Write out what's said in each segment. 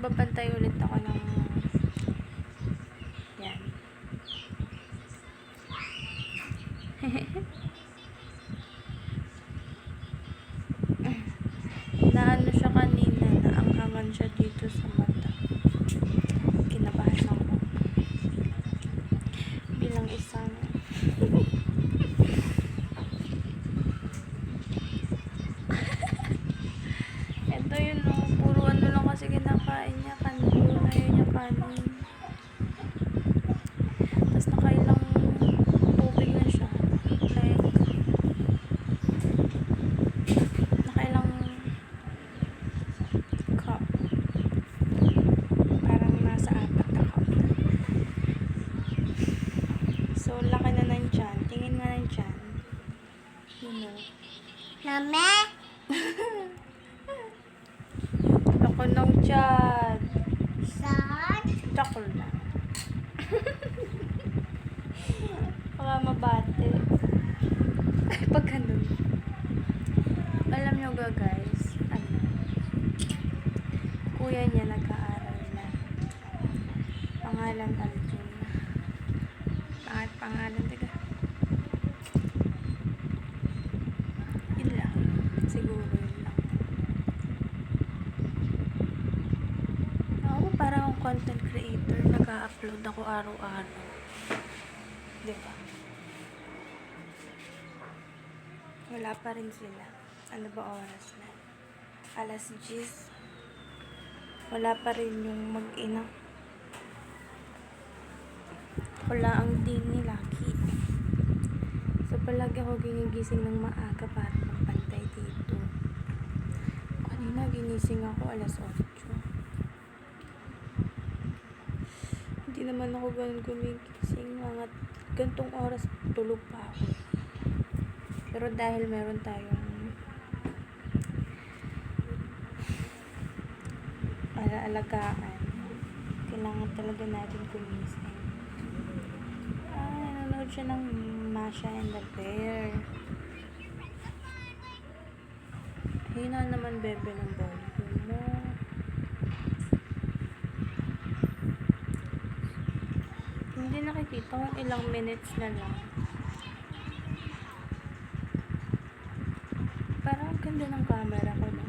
magbabantay ulit ako ng yan. Naano siya kanina, naanghangan siya dito sa mata. Kinabahan ako. Bilang isang ito yun, no, puro ano lang kasi kinakain niya, kanin, ayaw niya kanin. Tapos nakailang tubig na siya, like nakailang cup, parang nasa 4 na cup. So laki na ng tiyan, tingin nga ng tiyan, you know. Mama? Laki ng tiyan. Saan? Chocolate. Baka mabate. Pag ganun. Alam nyo ga guys, ano, kuya niya nag-aaral na. Pangalan Alvin. Bakit pangalan? Teka. Yun lang. Siguro yun lang. Ako parang akong content creator. Nag-a-upload ako araw-araw. Diba? Wala pa rin sila. Ano ba oras na? 10:00. Wala pa rin yung mag-ina. Wala ang din ni Lucky. So palagi ako ginigising ng maaga para magpantay dito. Kanina ginising ako 8:00. Hindi naman ako ganun gumigising. Mga gantong oras tulog pa ako. Pero dahil meron tayong alagaan, kailangan talaga natin gumising. Nanonood siya ng Masha and the Bear. Hina naman bebe ng volume mo. Hindi nakikita kung ilang minutes na lang. Parang ang ganda ng camera ko, no?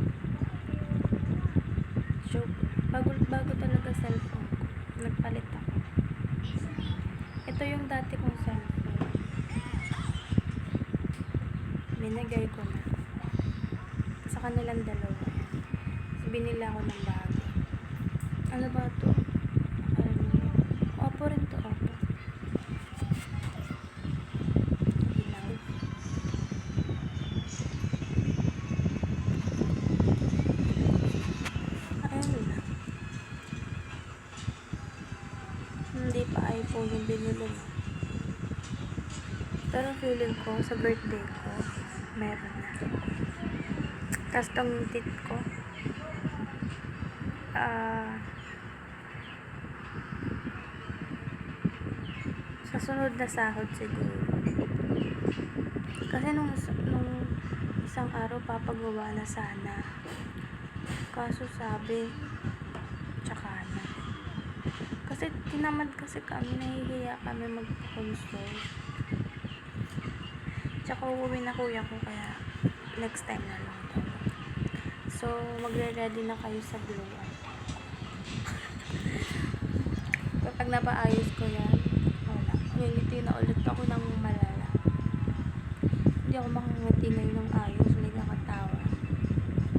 So, bago talaga cellphone ko. Nagpalit ako. Ito yung dati kong cellphone. Binigay ko na. Sa kanilang dalawa. So, binila ako ng bago. Ano ba to? Oppo rin to, Oppo. Ilaw. Ayun na. Hindi pa iPhone yung binili mo. Pero feeling ko, sa birthday ko, meron na. Tapos tong tit ko, sa sunod na sahod siguro. Kasi nung isang araw papagawa na sana. Kaso sabi, tsaka na. Kasi tinamad kasi kami, nahihiya kami mag-consult. Tsaka uuwi na kuya ko, kaya next time na lang daw. So, magre-ready na kayo sa blue one. Kapag napaayos ko yan, wala. Ngingiti na ulit ako ng malala. Hindi ako makangiti ngayon ng ayos, hindi nakatawa.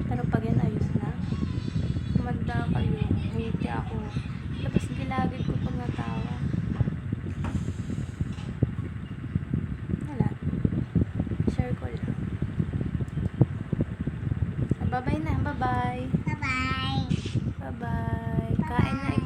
Pero pag yan ayos na, kumanda kayo, ngingiti ako. Tapos gilagid ko pag natawa. Wala. Share ko lang. Bye-bye na. Bye-bye. Bye-bye. Bye-bye. Kain na